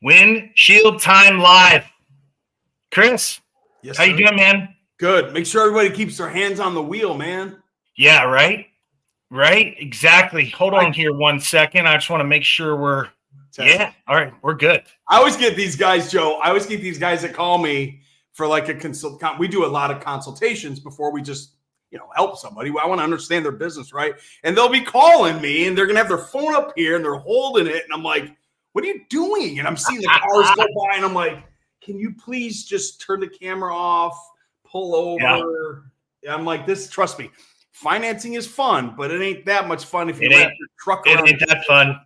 Windshield time live. Chris, yes, how you doing, man? Good. Make sure everybody keeps their hands on the wheel, man. Yeah, right? Right? Exactly. Hold on here 1 second. I just want to make sure we're yeah. All right, we're good. I always get these guys, Joe. I always get these guys that call me for like a consult. We do a lot of consultations before we just, help somebody. I want to understand their business, right? And they'll be calling me and they're going to have their phone up here and they're holding it. And I'm like, what are you doing? And I'm seeing the cars go by and I'm like, can you please just turn the camera off, pull over? Yeah. I'm like, trust me, financing is fun, but it ain't that much fun if you wrap your truck around. It ain't that fun.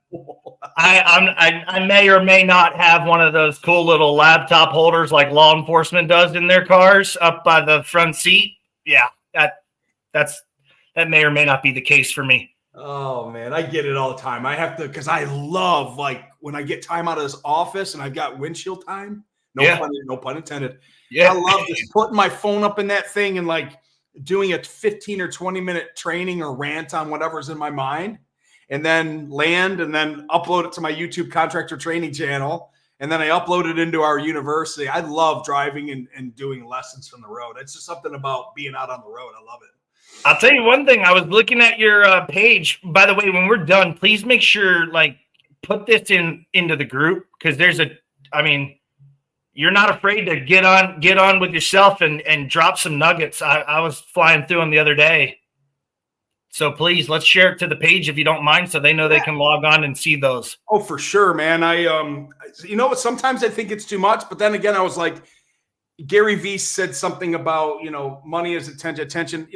I may or may not have one of those cool little laptop holders like law enforcement does in their cars up by the front seat. Yeah, that may or may not be the case for me. Oh man, I get it all the time. I have to, because I love like when I get time out of this office and I've got windshield time. No pun intended. Yeah, I love just putting my phone up in that thing and like doing a 15 or 20 minute training or rant on whatever's in my mind, and then land and then upload it to my YouTube contractor training channel. And then I upload it into our university. I love driving and doing lessons from the road. It's just something about being out on the road. I love it. I'll tell you one thing. I was looking at your page. By the way, when we're done, please make sure put this into the group, because you're not afraid to get on with yourself and drop some nuggets. I was flying through them the other day. So please, let's share it to the page if you don't mind, so they know they can log on and see those. Oh, for sure, man. Sometimes I think it's too much, but then again, I was like, Gary Vee said something about, money is attention.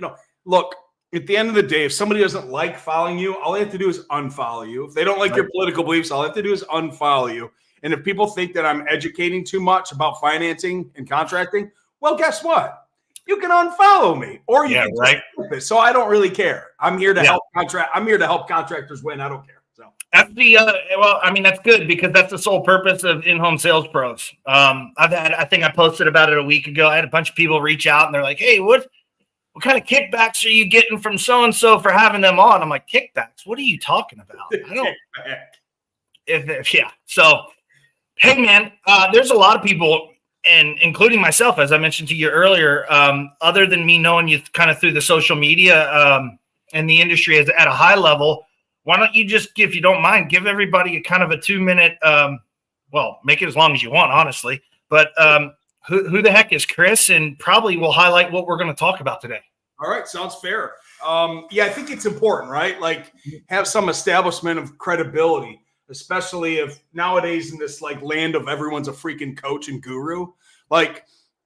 Look, at the end of the day, if somebody doesn't like following you, all they have to do is unfollow you. If they don't like your political beliefs, all they have to do is unfollow you. And if people think that I'm educating too much about financing and contracting, well, guess what? You can unfollow me, or you can just skip it. So I don't really care. I'm here to help I'm here to help contractors win. I don't care. So that's that's good, because that's the sole purpose of In-Home Sales Pros. I think I posted about it a week ago. I had a bunch of people reach out and they're like, "Hey, what kind of kickbacks are you getting from so-and-so for having them on?" I'm like, "Kickbacks? What are you talking about?" I don't. So, hey man, there's a lot of people, and including myself, as I mentioned to you earlier, other than me knowing you kind of through the social media and the industry is at a high level, why don't you just, if you don't mind, give everybody a kind of a 2-minute, make it as long as you want, honestly. But who the heck is Chris? And probably we'll highlight what we're going to talk about today. All right. Sounds fair. I think it's important, right? Like, have some establishment of credibility, especially if nowadays in this land of everyone's a freaking coach and guru.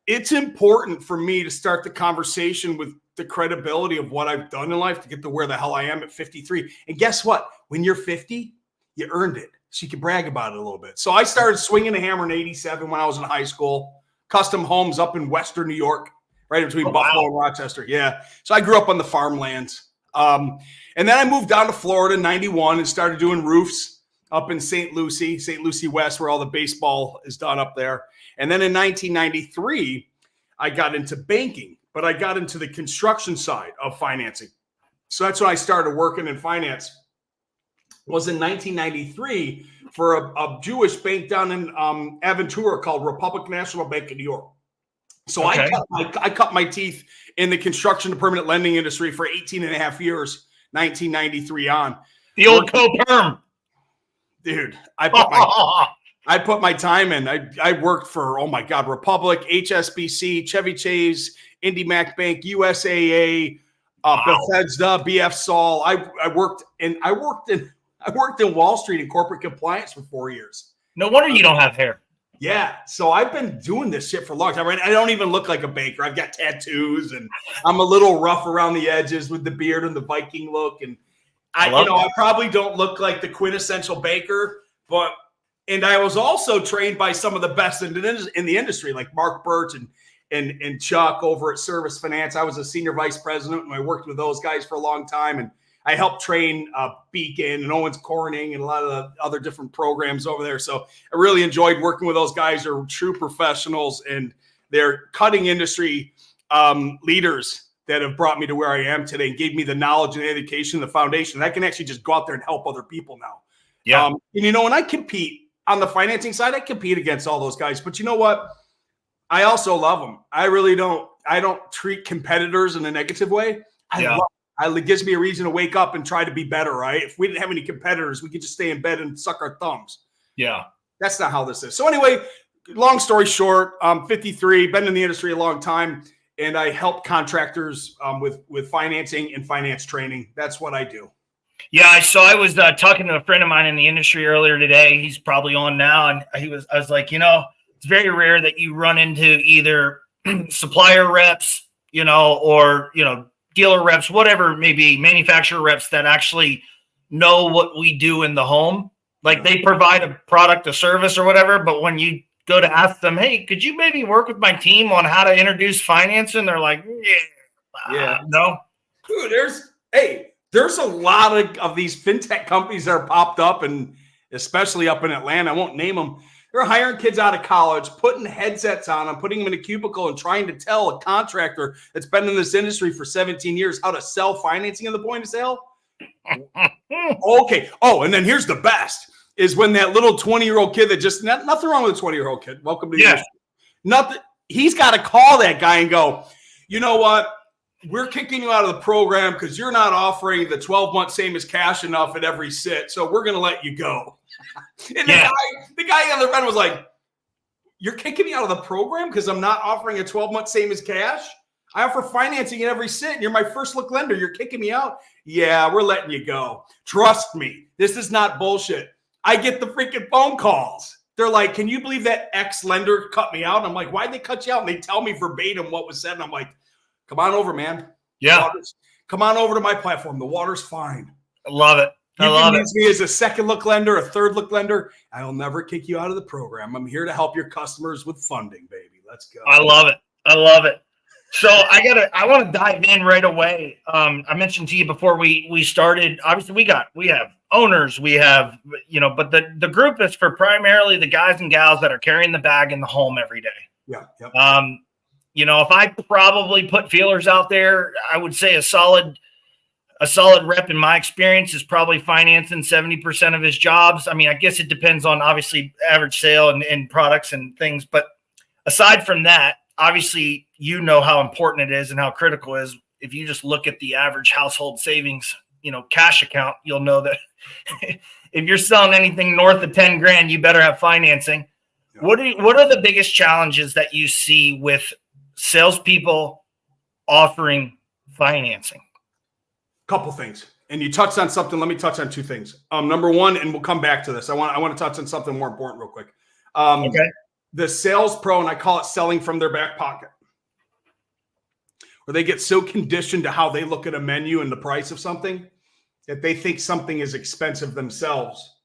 It's important for me to start the conversation with the credibility of what I've done in life to get to where the hell I am at 53. And guess what? When you're 50, you earned it. So you can brag about it a little bit. So I started swinging a hammer in 87 when I was in high school, custom homes up in Western New York, right between Buffalo and Rochester. Yeah. So I grew up on the farmlands. And then I moved down to Florida in 91 and started doing roofs up in St. Lucie West, where all the baseball is done up there. And then in 1993, I got into banking, but I got into the construction side of financing. So that's when I started working in finance. It was in 1993 for a Jewish bank down in Aventura called Republic National Bank of New York. So I cut my teeth in the construction and permanent lending industry for 18 and a half years, 1993 on. The old co-perm. Dude, I put my time in. I worked for, oh my God, Republic, HSBC, Chevy Chase, IndyMac Bank, USAA, Bethesda, BF Saul. I worked in Wall Street in corporate compliance for 4 years. No wonder you don't have hair. Yeah, so I've been doing this shit for a long time. Right? I don't even look like a banker. I've got tattoos, and I'm a little rough around the edges with the beard and the Viking look, and I probably don't look like the quintessential banker, and I was also trained by some of the best in the industry, like Mark Birch and Chuck over at Service Finance. I was a senior vice president, and I worked with those guys for a long time, and I helped train Beacon and Owens Corning and a lot of the other different programs over there. So I really enjoyed working with those guys. They're true professionals, and they're cutting industry leaders that have brought me to where I am today and gave me the knowledge and education, the foundation. I can actually just go out there and help other people now. Yeah. And when I compete, on the financing side, I compete against all those guys. But you know what? I also love them. I really don't. I don't treat competitors in a negative way. It gives me a reason to wake up and try to be better, right? If we didn't have any competitors, we could just stay in bed and suck our thumbs. Yeah. That's not how this is. So anyway, long story short, I'm 53, been in the industry a long time, and I help contractors with financing and finance training. That's what I do. Yeah, so I was talking to a friend of mine in the industry earlier today. He's probably on now, and I was like, it's very rare that you run into either supplier reps, or dealer reps, whatever it may be, manufacturer reps that actually know what we do in the home. Like they provide a product, a service, or whatever. But when you go to ask them, hey, could you maybe work with my team on how to introduce financing? They're like, no. Dude, there's a lot of these fintech companies that are popped up, and especially up in Atlanta. I won't name them. They're hiring kids out of college, putting headsets on them, putting them in a cubicle, and trying to tell a contractor that's been in this industry for 17 years how to sell financing in the point of sale. Okay. Oh, and then here's the best is when that little 20-year-old kid that just nothing wrong with a 20-year-old kid. Welcome to the industry. Nothing. He's got to call that guy and go, you know what? We're kicking you out of the program because you're not offering the 12-month same as cash enough at every sit. So we're going to let you go. And the guy on the other end was like, you're kicking me out of the program because I'm not offering a 12-month same as cash? I offer financing at every sit, and you're my first look lender. You're kicking me out? Yeah, we're letting you go. Trust me. This is not bullshit. I get the freaking phone calls. They're like, can you believe that ex-lender cut me out? And I'm like, why'd they cut you out? And they tell me verbatim what was said. And I'm like, come on over, man. Yeah. Come on over to my platform. The water's fine. I love it. You can use me as a second look lender, a third look lender. I'll never kick you out of the program. I'm here to help your customers with funding, baby. Let's go. I love it. So I want to dive in right away. I mentioned to you before we started, obviously we have owners, we have, but the group is for primarily the guys and gals that are carrying the bag in the home every day. Yeah. Yep. If I probably put feelers out there, I would say a solid rep in my experience is probably financing 70% of his jobs. I mean, I guess it depends on obviously average sale and products and things. But aside from that, obviously, how important it is and how critical it is. If you just look at the average household savings, cash account, you'll know that if you're selling anything north of 10 grand, you better have financing. Yeah. What are the biggest challenges that you see with salespeople offering financing? Couple things, and you touched on something. Let me touch on two things. Number one, and we'll come back to this. I want to touch on something more important real quick. Okay. The sales pro, and I call it selling from their back pocket, where they get so conditioned to how they look at a menu and the price of something that they think something is expensive themselves,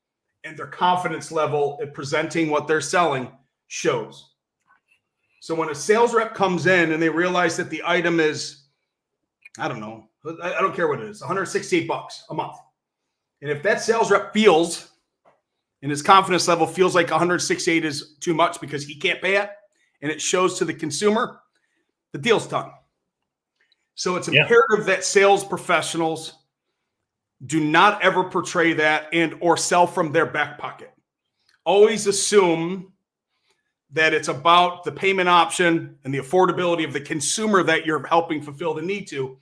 and their confidence level at presenting what they're selling shows. So when a sales rep comes in and they realize that the item is, I don't care what it is, $168 a month. And if that sales rep feels, and his confidence level feels like 168 is too much because he can't pay it, and it shows to the consumer, the deal's done. So it's imperative that sales professionals do not ever portray that and or sell from their back pocket. Always assume that it's about the payment option and the affordability of the consumer that you're helping fulfill the need to.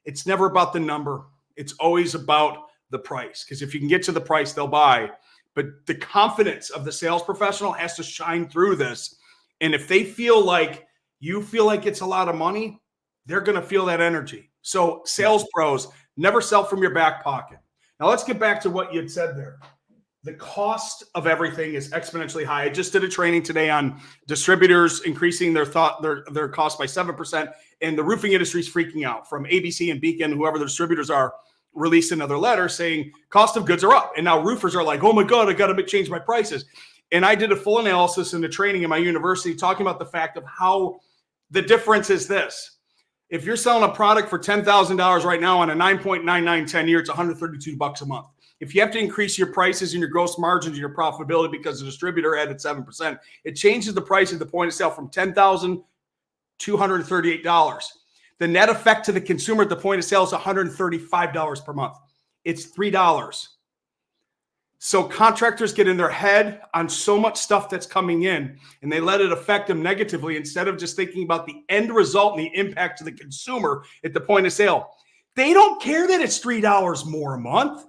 It's never about the number. It's always about the price. Because if you can get to the price, they'll buy. But the confidence of the sales professional has to shine through this. And if they feel like you feel like it's a lot of money, they're going to feel that energy. So sales pros, never sell from your back pocket. Now let's get back to what you had said there. The cost of everything is exponentially high. I just did a training today on distributors increasing their cost by 7%, and the roofing industry is freaking out. From ABC and Beacon, whoever the distributors are, released another letter saying cost of goods are up. And now roofers are like, oh my God, I got to change my prices. And I did a full analysis in the training in my university talking about the fact of how the difference is this. If you're selling a product for $10,000 right now on a 9.99 10-year, it's $132 a month. If you have to increase your prices and your gross margins and your profitability because the distributor added 7%, it changes the price at the point of sale from $10,238. The net effect to the consumer at the point of sale is $135 per month. It's $3. So contractors get in their head on so much stuff that's coming in, and they let it affect them negatively instead of just thinking about the end result and the impact to the consumer at the point of sale. They don't care that it's $3 more a month.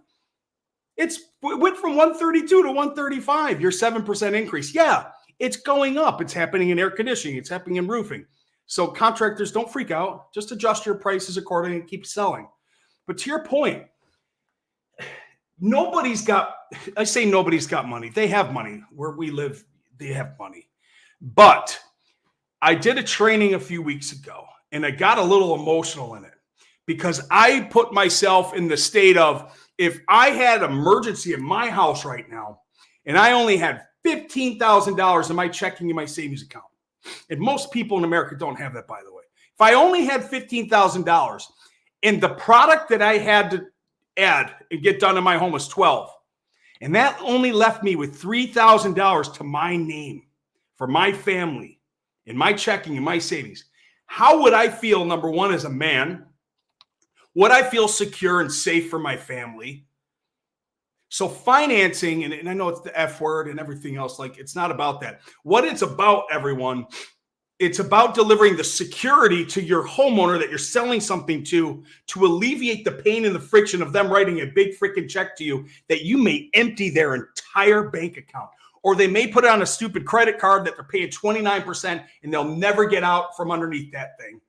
It went from 132 to 135, your 7% increase. Yeah, it's going up. It's happening in air conditioning. It's happening in roofing. So contractors, don't freak out. Just adjust your prices accordingly and keep selling. But to your point, nobody's got money. They have money. Where we live, they have money. But I did a training a few weeks ago, and I got a little emotional in it because I put myself in the state of, if I had an emergency in my house right now, and I only had $15,000 in my checking and my savings account, and most people in America don't have that, by the way. If I only had $15,000 and the product that I had to add and get done in my home was 12, and that only left me with $3,000 to my name for my family in my checking and my savings, how would I feel, number one, as a man? Would I feel secure and safe for my family? So financing, and I know it's the F word and everything else, like it's not about that. What it's about, everyone, it's about delivering the security to your homeowner that you're selling something to alleviate the pain and the friction of them writing a big freaking check to you that you may empty their entire bank account. Or they may put it on a stupid credit card that they're paying 29% and they'll never get out from underneath that thing.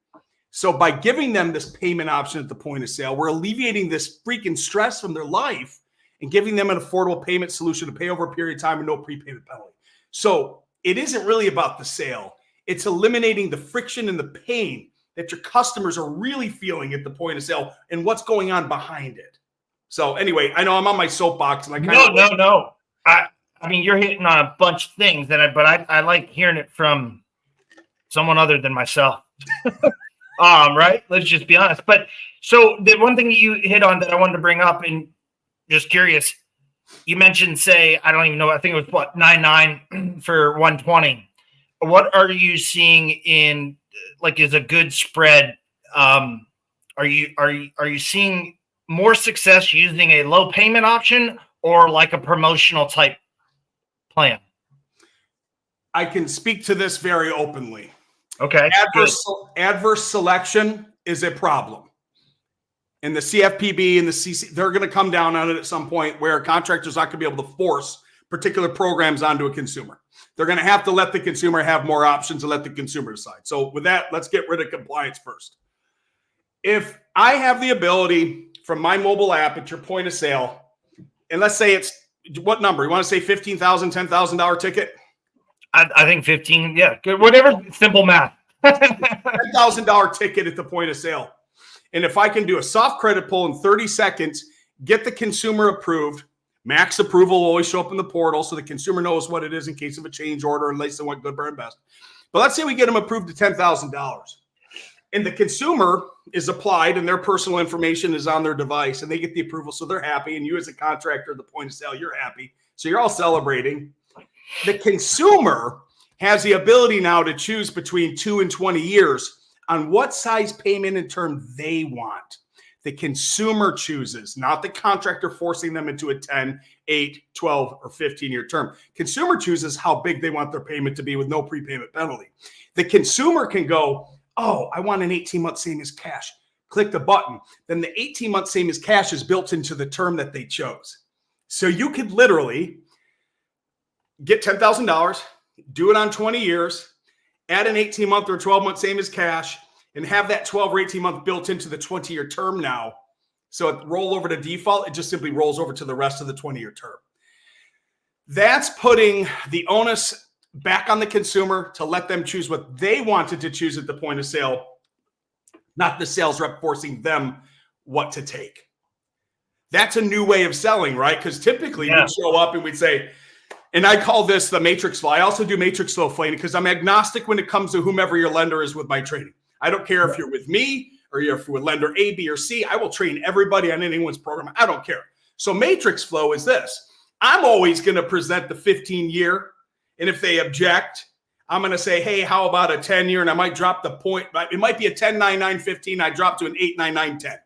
So by giving them this payment option at the point of sale, we're alleviating this freaking stress from their life and giving them an affordable payment solution to pay over a period of time with no prepayment penalty. So it isn't really about the sale. It's eliminating the friction and the pain that your customers are really feeling at the point of sale and what's going on behind it. So anyway, I know I'm on my soapbox, and I kind of no. I mean, you're hitting on a bunch of things, but I like hearing it from someone other than myself. Right? Let's just be honest. But so the one thing that you hit on that I wanted to bring up, and just curious, you mentioned, say, I don't even know, I think it was what, 99 for 120. What are you seeing in, like, is a good spread? Are you seeing more success using a low payment option or like a promotional type plan? I can speak to this very openly. Okay. Adverse selection is a problem. And the CFPB and the CC, they're going to come down on it at some point where contractors aren't going to be able to force particular programs onto a consumer. They're going to have to let the consumer have more options and let the consumer decide. So with that, let's get rid of compliance first. If I have the ability from my mobile app at your point of sale, and let's say it's what number? You want to say $15,000, $10,000 ticket? I think 15. Yeah. Good. Whatever. Simple math. $10,000 ticket at the point of sale. And if I can do a soft credit pull in 30 seconds, get the consumer approved, max approval will always show up in the portal so the consumer knows what it is in case of a change order unless they want good, better, and best. But let's say we get them approved to $10,000 and the consumer is applied and their personal information is on their device and they get the approval. So they're happy. And you as a contractor at the point of sale, you're happy. So you're all celebrating. The consumer has the ability now to choose between 2 and 20 years on what size payment and term they want. The consumer chooses, not the contractor forcing them into a 10, 8, 12, or 15-year term. Consumer chooses how big they want their payment to be with no prepayment penalty. The consumer can go, oh, I want an 18-month same as cash. Click the button. Then the 18-month same as cash is built into the term that they chose. So you could literally get $10,000, do it on 20 years, add an 18-month or 12-month same as cash, and have that 12 or 18-month built into the 20-year term now. So it roll over to default. It just simply rolls over to the rest of the 20-year term. That's putting the onus back on the consumer to let them choose what they wanted to choose at the point of sale, not the sales rep forcing them what to take. That's a new way of selling, right? Because typically we'd show up and we'd say, and I call this the matrix flow. I also do matrix flow flowing because I'm agnostic when it comes to whomever your lender is with my training. I don't care if you're with me or you're with lender A, B, or C. I will train everybody on anyone's program. I don't care. So matrix flow is this. I'm always going to present the 15-year. And if they object, I'm going to say, hey, how about a 10-year? And I might drop the point. It might be a 10, 9, 9, 15. I drop to an 8, 9, 9, 10.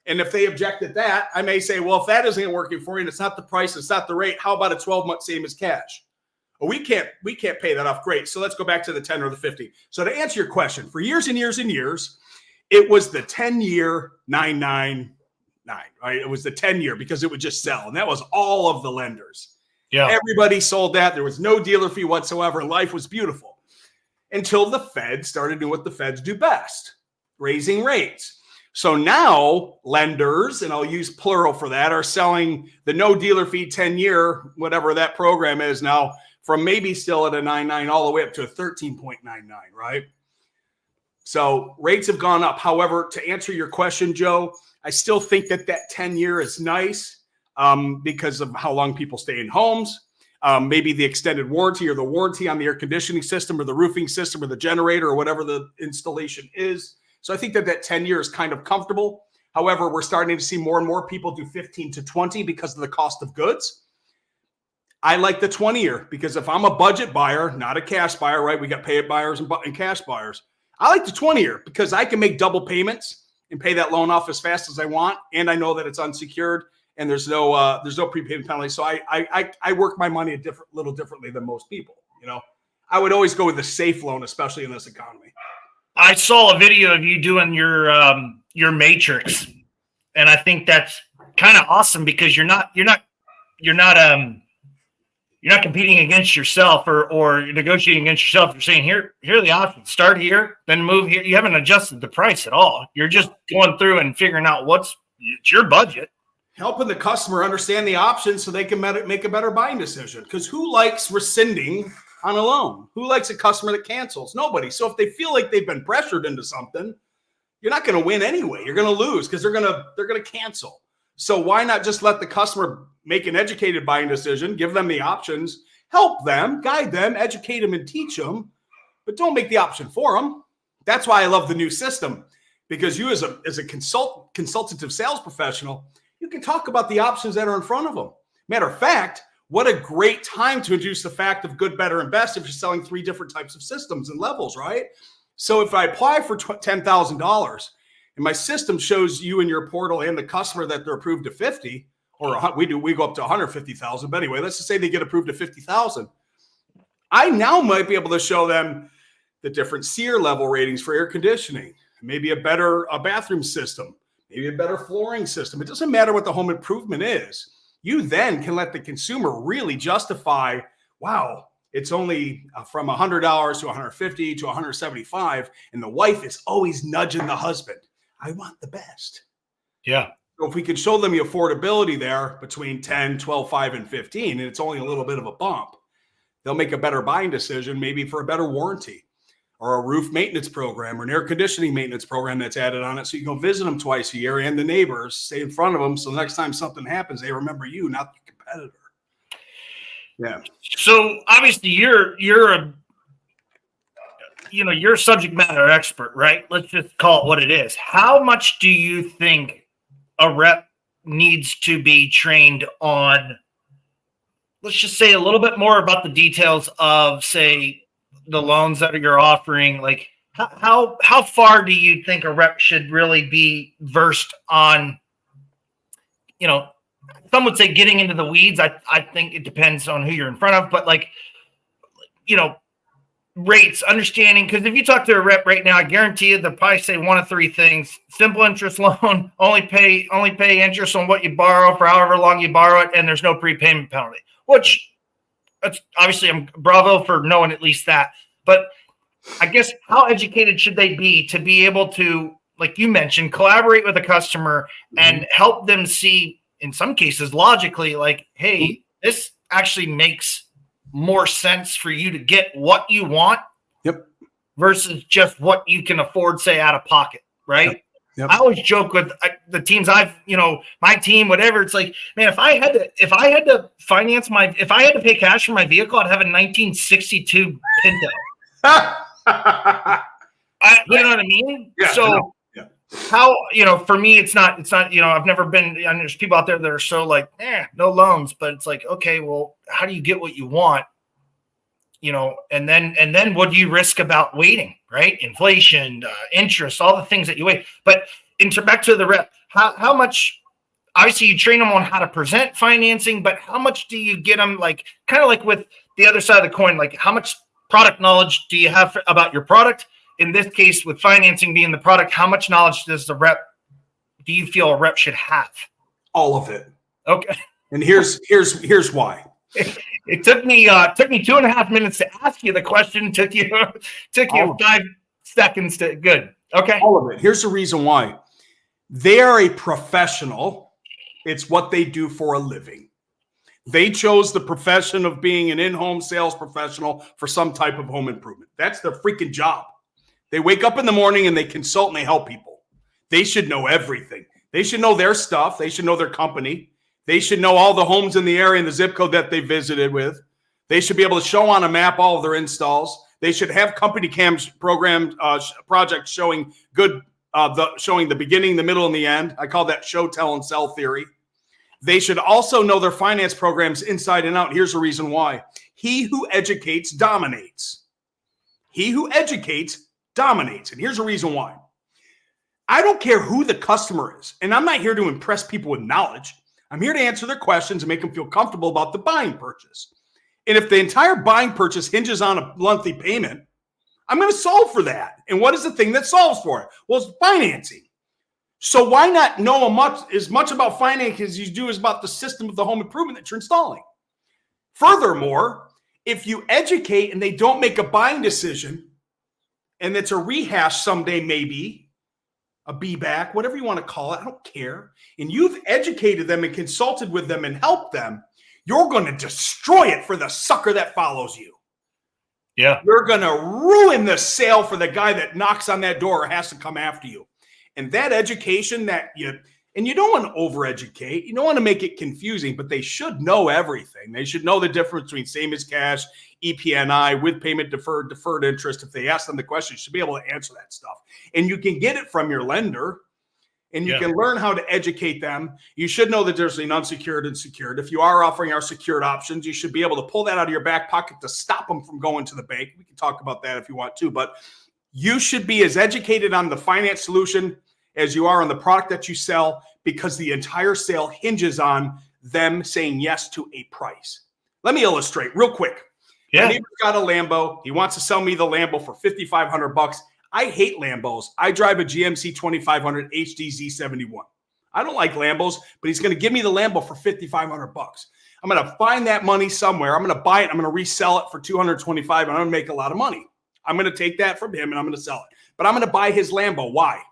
And if they object at that, I may say, well, if that isn't working for you and it's not the price, it's not the rate, how about a 12-month same as cash? Well, we can't pay that off. Great. So let's go back to the 10 or the 50. So to answer your question, for years and years and years, it was the 10-year 999, right? It was the 10-year because it would just sell. And that was all of the lenders. Yeah. Everybody sold that. There was no dealer fee whatsoever. Life was beautiful until the Fed started doing what the Feds do best, raising rates. So now lenders, and I'll use plural for that, are selling the no dealer fee 10-year, whatever that program is now, from maybe still at a 9.9 all the way up to a 13.99, right? So rates have gone up. However, to answer your question, Joe, I still think that 10-year is nice because of how long people stay in homes. Maybe the extended warranty or the warranty on the air conditioning system or the roofing system or the generator or whatever the installation is. So I think that 10-year is kind of comfortable. However, we're starting to see more and more people do 15 to 20 because of the cost of goods. I like the 20-year because if I'm a budget buyer, not a cash buyer, right? We got pay buyers and cash buyers. I like the 20-year because I can make double payments and pay that loan off as fast as I want. And I know that it's unsecured and there's no prepayment penalty. So I work my money a little differently than most people. You know, I would always go with the safe loan, especially in this economy. I saw a video of you doing your matrix, and I think that's kind of awesome because you're not competing against yourself or negotiating against yourself. You're saying here are the options. Start here, then move here. You haven't adjusted the price at all. You're just going through and figuring out it's your budget. Helping the customer understand the options so they can make a better buying decision. Because who likes rescinding on a loan? Who likes a customer that cancels? Nobody. So if they feel like they've been pressured into something, you're not going to win anyway. You're going to lose because they're going to cancel. So why not just let the customer make an educated buying decision, give them the options, help them, guide them, educate them, and teach them, but don't make the option for them. That's why I love the new system, because you as a consultative sales professional, you can talk about the options that are in front of them. Matter of fact, what a great time to introduce the fact of good, better, and best if you're selling 3 different types of systems and levels, right? So if I apply for $10,000 and my system shows you in your portal and the customer that they're approved to 50, or we go up to 150,000. But anyway, let's just say they get approved to 50,000. I now might be able to show them the different SEER level ratings for air conditioning, maybe a bathroom system, maybe a better flooring system. It doesn't matter what the home improvement is. You then can let the consumer really justify, wow, it's only from $100 to $150 to $175, and the wife is always nudging the husband. I want the best. Yeah. So if we can show them the affordability there between 10, 12, 5, and 15, and it's only a little bit of a bump, they'll make a better buying decision, maybe for a better warranty or a roof maintenance program or an air conditioning maintenance program that's added on it. So you go visit them twice a year and the neighbors, stay in front of them. So the next time something happens, they remember you, not the competitor. Yeah. So obviously you're a subject matter expert, right? Let's just call it what it is. How much do you think a rep needs to be trained on, let's just say a little bit more about the details of, say, the loans that you're offering? Like how far do you think a rep should really be versed on, some would say getting into the weeds. I think it depends on who you're in front of, but rates, understanding, because if you talk to a rep right now, I guarantee you they'll probably say one of 3 things: simple interest loan, only pay interest on what you borrow for however long you borrow it, and there's no prepayment penalty. Which, that's obviously, I'm bravo for knowing at least that. But I guess how educated should they be to be able to, like you mentioned, collaborate with a customer and help them see, in some cases, logically, like, hey, this actually makes more sense for you to get what you want. Yep. Versus just what you can afford, say, out of pocket, right? Yep. I always joke with the teams my team, whatever. It's like, man, if I had to pay cash for my vehicle, I'd have a 1962 Pinto. You know what I mean? Yeah. So how, for me, it's not, I've never been, there's people out there that are so like, no loans, but it's like, okay, well, how do you get what you want? And then what do you risk about waiting, right? Inflation, interest, all the things that you wait. But back to the rep, how much, obviously you train them on how to present financing, but how much do you get them, like kind of like with the other side of the coin, like how much product knowledge do you have about your product? In this case, with financing being the product, how much knowledge do you feel a rep should have? All of it. Okay. And here's why. It took me 2.5 minutes to ask you the question. Took you 5 seconds to good. Okay. All of it. Here's the reason why. They are a professional. It's what they do for a living. They chose the profession of being an in-home sales professional for some type of home improvement. That's their freaking job. They wake up in the morning and they consult and they help people. They should know everything. They should know their stuff. They should know their company. They should know all the homes in the area and the zip code that they visited with. They should be able to show on a map all of their installs. They should have company cams programmed projects showing showing the beginning, the middle, and the end. I call that show, tell, and sell theory. They should also know their finance programs inside and out. Here's the reason why. He who educates dominates. He who educates dominates. And here's the reason why. I don't care who the customer is, and I'm not here to impress people with knowledge. I'm here to answer their questions and make them feel comfortable about the buying purchase. And if the entire buying purchase hinges on a monthly payment, I'm going to solve for that. And what is the thing that solves for it? Well, it's financing. So why not know as much about financing as you do as about the system of the home improvement that you're installing? Furthermore, if you educate and they don't make a buying decision, and it's a rehash someday maybe, a be back, whatever you want to call it, I don't care, and you've educated them and consulted with them and helped them, you're going to destroy it for the sucker that follows you. Yeah. You're going to ruin the sale for the guy that knocks on that door or has to come after you. And that education and you don't want to over-educate. You don't want to make it confusing, but they should know everything. They should know the difference between same as cash, EPNI, with payment deferred interest. If they ask them the question, you should be able to answer that stuff. And you can get it from your lender, and you can learn how to educate them. You should know that there's an unsecured and secured. If you are offering our secured options, you should be able to pull that out of your back pocket to stop them from going to the bank. We can talk about that if you want to, but you should be as educated on the finance solution as you are on the product that you sell, because the entire sale hinges on them saying yes to a price. Let me illustrate real quick. Yeah. My neighbor's got a Lambo. He wants to sell me the Lambo for $5,500. I hate Lambos. I drive a GMC 2500 HD Z71. I don't like Lambos, but he's going to give me the Lambo for $5,500. I'm going to find that money somewhere. I'm going to buy it. I'm going to resell it for $225, and I'm going to make a lot of money. I'm going to take that from him and I'm going to sell it. But I'm going to buy his Lambo. Why?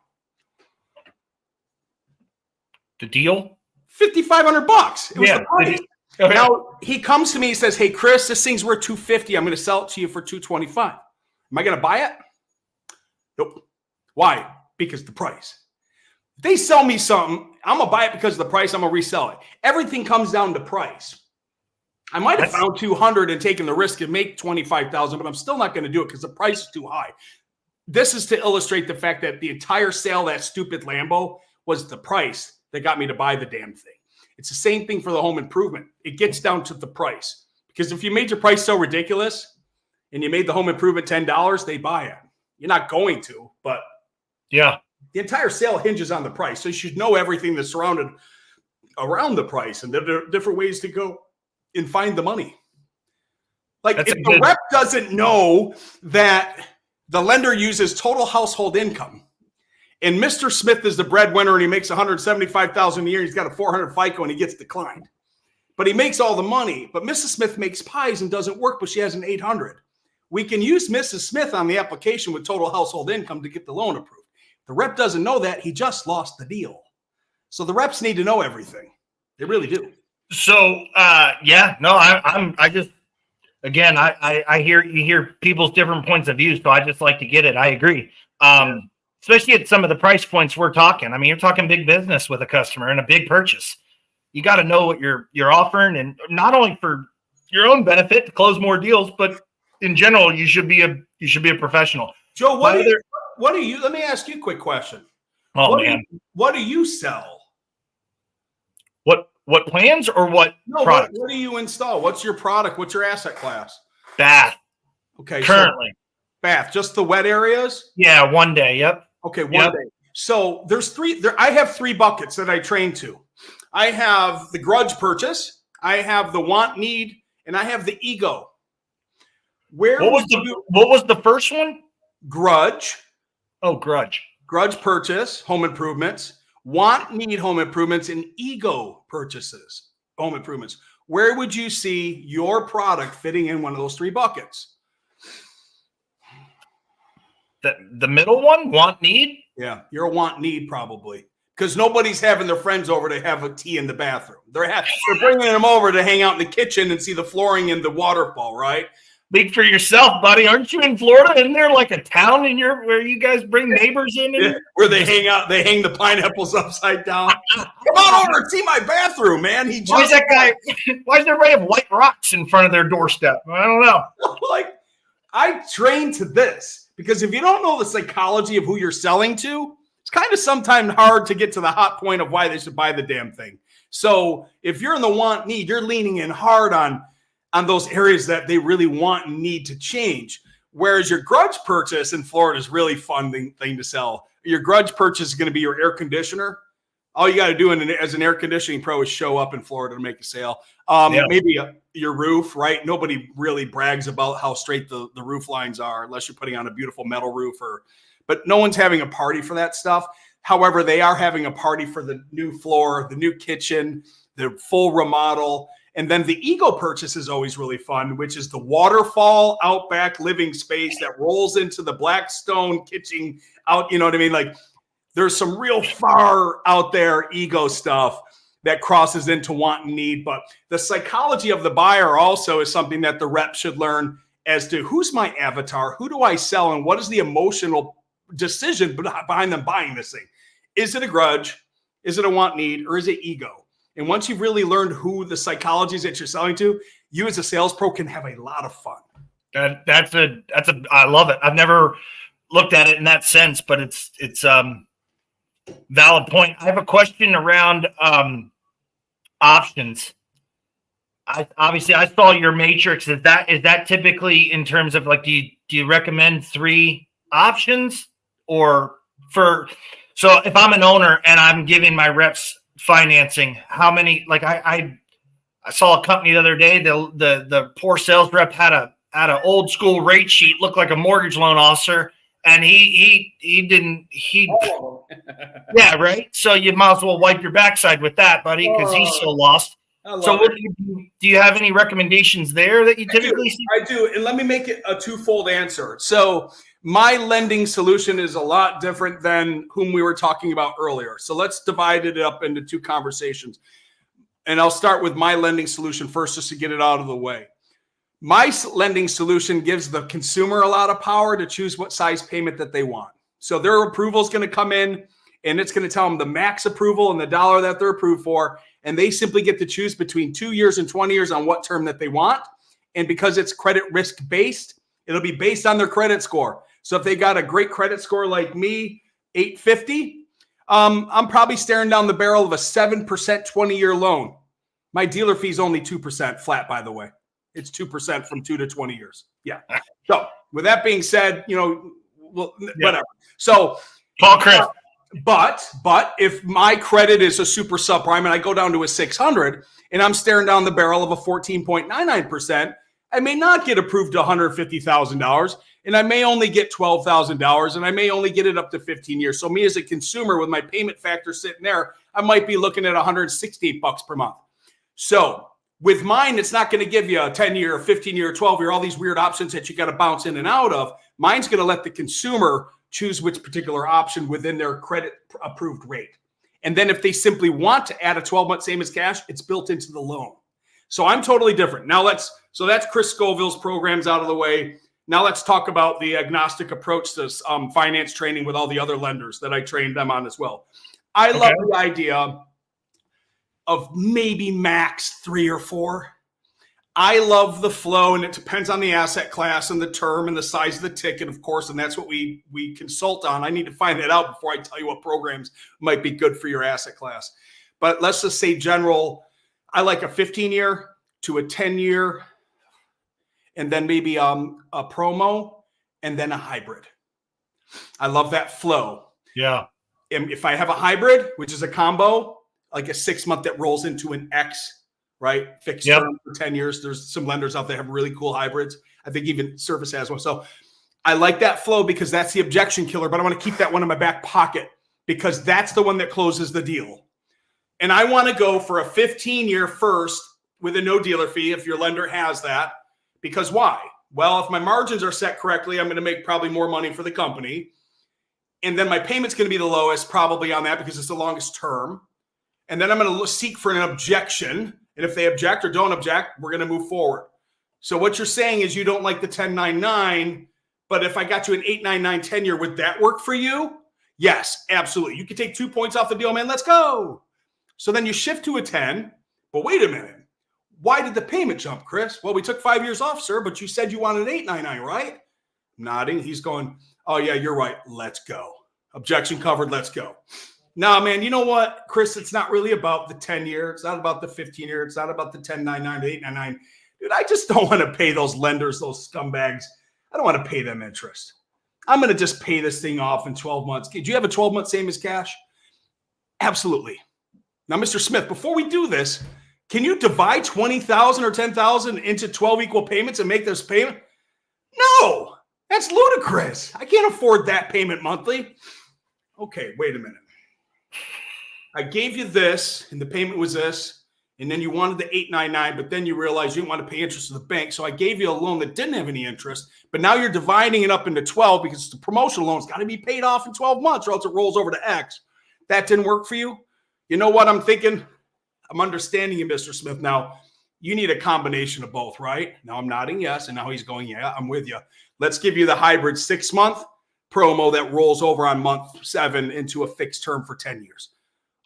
The deal? $5,500. It was the price. Okay. Now he comes to me, he says, "Hey Chris, this thing's worth $250. I'm going to sell it to you for $225. Am I going to buy it? Nope. Why? Because the price. If they sell me something, I'm going to buy it because of the price. I'm going to resell it. Everything comes down to price. I might have found 200 and taken the risk and make 25,000, but I'm still not going to do it because the price is too high. This is to illustrate the fact that the entire sale, that stupid Lambo, was the price that got me to buy the damn thing. It's the same thing for the home improvement. It gets down to the price, because if you made your price so ridiculous and you made the home improvement $10, they buy it. You're not going to, but yeah, the entire sale hinges on the price. So you should know everything that's surrounded around the price, and there are different ways to go and find the money. Like if the rep doesn't know that the lender uses total household income, and Mr. Smith is the breadwinner and he makes $175,000 a year, he's got a 400 FICO and he gets declined, but he makes all the money. But Mrs. Smith makes pies and doesn't work, but she has an 800. We can use Mrs. Smith on the application with total household income to get the loan approved. The rep doesn't know that, he just lost the deal. So the reps need to know everything. They really do. So, I hear people's different points of view. So I just like to get it. I agree. Especially at some of the price points we're talking. I mean, you're talking big business with a customer and a big purchase. You got to know what you're offering, and not only for your own benefit to close more deals, but in general, you should be a professional. Joe, what do you? Let me ask you a quick question. Oh, what do you sell? What plans or what product? What do you install? What's your product? What's your asset class? Bath. Okay. Currently. So bath, just the wet areas? Yeah, one day. Yep. Okay, one day. So I have three buckets that I train to. I have the grudge purchase, I have the want need, and I have the ego. What was the first one? Grudge. Oh, grudge. Grudge purchase, home improvements, want need home improvements, and ego purchases, home improvements. Where would you see your product fitting in one of those three buckets? The middle one, want need? Yeah, you're a want need probably. Because nobody's having their friends over to have a tea in the bathroom. They're bringing them over to hang out in the kitchen and see the flooring and the waterfall, right? Speak for yourself, buddy. Aren't you in Florida? Isn't there like a town where you guys bring neighbors in? Yeah, where they hang out, they hang the pineapples upside down. Come on over and see my bathroom, man. Why does everybody have white rocks in front of their doorstep? I don't know. Like, I train to this because if you don't know the psychology of who you're selling to, it's kind of sometimes hard to get to the hot point of why they should buy the damn thing. So if you're in the want need, you're leaning in hard on those areas that they really want and need to change. Whereas your grudge purchase in Florida is really fun thing to sell. Your grudge purchase is going to be your air conditioner. All you got to do as an air conditioning pro is show up in Florida to make a sale. Maybe your roof, right? Nobody really brags about how straight the roof lines are unless you're putting on a beautiful metal roof. But no one's having a party for that stuff. However, they are having a party for the new floor, the new kitchen, the full remodel. And then the ego purchase is always really fun, which is the waterfall outback living space that rolls into the black stone kitchen out. You know what I mean? Like there's some real far out there ego stuff that crosses into want and need. But the psychology of the buyer also is something that the rep should learn as to who's my avatar, who do I sell, and what is the emotional decision behind them buying this thing. Is it a grudge? Is it a want need? Or is it ego? And once you've really learned who the psychologies that you're selling to, you as a sales pro can have a lot of fun. I love it. I've never looked at it in that sense, but it's valid point. I have a question around options. I saw your matrix. Is that typically in terms of like, do you recommend 3 options so if I'm an owner and I'm giving my reps financing, how many, like I saw a company the other day, the poor sales rep had an old school rate sheet, looked like a mortgage loan officer, and yeah, right. So you might as well wipe your backside with that, buddy, because he's so lost. So do you have any recommendations there that you typically see? I do. And let me make it a twofold answer. So my lending solution is a lot different than whom we were talking about earlier. So let's divide it up into 2 conversations. And I'll start with my lending solution first, just to get it out of the way. My lending solution gives the consumer a lot of power to choose what size payment that they want. So their approval is going to come in and it's going to tell them the max approval and the dollar that they're approved for. And they simply get to choose between 2 years and 20 years on what term that they want. And because it's credit risk based, it'll be based on their credit score. So if they got a great credit score like me, 850, I'm probably staring down the barrel of a 7% 20-year loan. My dealer fee is only 2% flat, by the way. It's 2% from 2 to 20 years. Yeah. So with that being said, whatever. So call Chris. But if my credit is a super subprime and I go down to a 600 and I'm staring down the barrel of a 14.99%, I may not get approved to $150,000 and I may only get $12,000 and I may only get it up to 15 years. So me as a consumer with my payment factor sitting there, I might be looking at $168 per month. So with mine, it's not going to give you a 10-year, 15-year, 12-year, all these weird options that you got to bounce in and out of. Mine's going to let the consumer choose which particular option within their credit approved rate. And then if they simply want to add a 12-month same as cash, it's built into the loan. So I'm totally different. So that's Chris Scoville's programs out of the way. Now let's talk about the agnostic approach to finance training with all the other lenders that I trained them on as well. I love the idea of maybe max 3 or 4. I love the flow, and it depends on the asset class and the term and the size of the ticket, of course, and that's what we consult on. I need to find that out before I tell you what programs might be good for your asset class. But let's just say general, I like a 15-year to a 10-year, and then maybe a promo, and then a hybrid. I love that flow. Yeah. if I have a hybrid, which is a combo, like a 6 month that rolls into an X, right? Fixed term for 10 years. There's some lenders out there have really cool hybrids. I think even Service has one. So I like that flow because that's the objection killer, but I want to keep that one in my back pocket because that's the one that closes the deal. And I want to go for a 15-year first with a no dealer fee if your lender has that. Because why? Well, if my margins are set correctly, I'm going to make probably more money for the company. And then my payment's going to be the lowest probably on that because it's the longest term. And then I'm going to seek for an objection. And if they object or don't object, we're going to move forward. So what you're saying is you don't like the 1099, but if I got you an 899 10-year, would that work for you? Yes, absolutely. You could take 2 points off the deal, man. Let's go. So then you shift to a 10. But wait a minute. Why did the payment jump, Chris? Well, we took 5 years off, sir, but you said you wanted an 899, right? Nodding. He's going, oh, yeah, you're right. Let's go. Objection covered. Let's go. Nah, man, you know what, Chris? It's not really about the 10-year. It's not about the 15-year. It's not about the 1099 to 899. Dude, I just don't want to pay those lenders, those scumbags. I don't want to pay them interest. I'm going to just pay this thing off in 12 months. Do you have a 12-month same as cash? Absolutely. Now, Mr. Smith, before we do this, can you divide 20,000 or 10,000 into 12 equal payments and make this payment? No, that's ludicrous. I can't afford that payment monthly. Okay, wait a minute. I gave you this, and the payment was this, and then you wanted the 899, but then you realized you didn't want to pay interest to the bank, so I gave you a loan that didn't have any interest, but now you're dividing it up into 12 because it's a promotional loan. It's got to be paid off in 12 months or else it rolls over to X. That didn't work for you? You know what I'm thinking? I'm understanding you, Mr. Smith. Now, you need a combination of both, right? Now I'm nodding yes, and now he's going, yeah, I'm with you. Let's give you the hybrid 6-month promo that rolls over on month 7 into a fixed term for 10 years.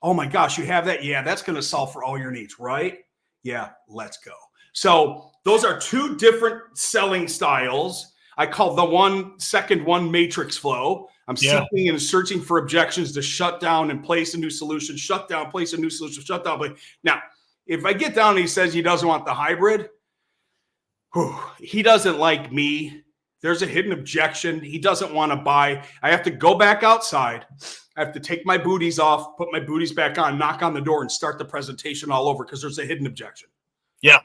Oh my gosh, you have that? Yeah, that's going to solve for all your needs, right? Yeah, let's go. So those are two different selling styles. I call the second one matrix flow. I'm seeking and searching for objections to shut down and place a new solution, shut down, place a new solution, shut down. Now, if I get down and he says he doesn't want the hybrid, he doesn't like me. There's a hidden objection. He doesn't want to buy. I have to go back outside. I have to take my booties off, put my booties back on, knock on the door, and start the presentation all over because there's a hidden objection. Yeah.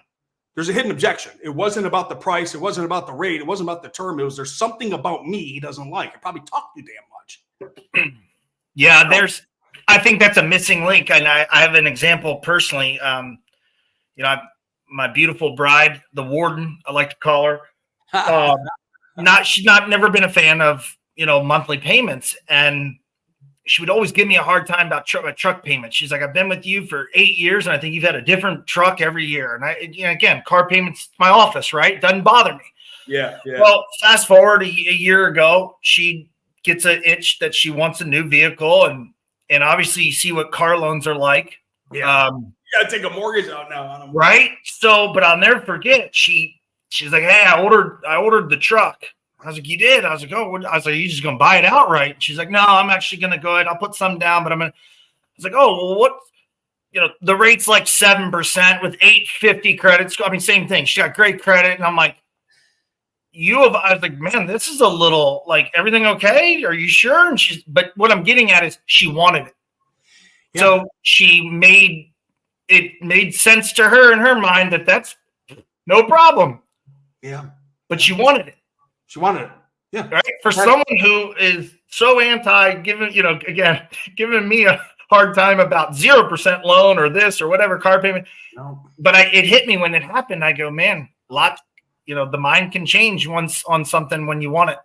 There's a hidden objection. It wasn't about the price. It wasn't about the rate. It wasn't about the term. There's something about me he doesn't like. I probably talk too damn much. Yeah, I think that's a missing link. And I have an example personally. My beautiful bride, the warden, I like to call her. She's never been a fan of, monthly payments. And she would always give me a hard time about truck payments. She's like, I've been with you for 8 years, and I think you've had a different truck every year. And again, car payments, my office, right? It doesn't bother me. Yeah. Well, fast forward a year ago, she gets an itch that she wants a new vehicle, and obviously you see what car loans are like. Yeah. You gotta take a mortgage out now on them. Right? So, but I'll never forget. She's like, hey, I ordered the truck. I was like, you did? I was like, oh, I was like, you just going to buy it outright? She's like, no, I'm actually going to go ahead. I'll put some down, but I was like, oh, well, what, the rate's like 7% with 850 credits. I mean, same thing. She got great credit. And I'm like, I was like, man, this is a little like, everything okay? Are you sure? And but what I'm getting at is she wanted it. Yeah. So it made sense to her in her mind that's no problem. Yeah. But she wanted it. She wanted it. Yeah. Right. For someone who is so giving me a hard time about 0% loan or this or whatever car payment. No. But it hit me when it happened. I go, man, the mind can change once on something when you want it.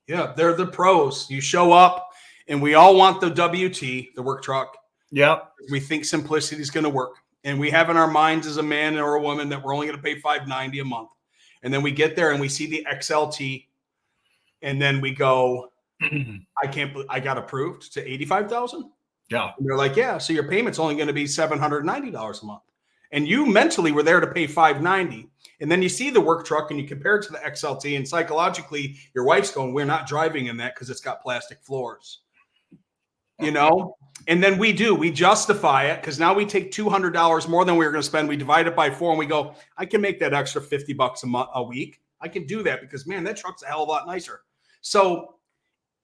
Yeah. They're the pros. You show up and we all want the WT, the work truck. Yeah. We think simplicity is going to work. And we have in our minds as a man or a woman that we're only going to pay $590 a month. And then we get there and we see the XLT, and then we go, I can't believe I got approved to $85,000. Yeah. And they're like, yeah, so your payment's only going to be $790 a month. And you mentally were there to pay $590. And then you see the work truck and you compare it to the XLT, and psychologically, your wife's going, we're not driving in that because it's got plastic floors. And then we justify it because now we take $200 more than we were going to spend. We divide it by 4 and we go, I can make that extra $50 a week. I can do that because, man, that truck's a hell of a lot nicer. So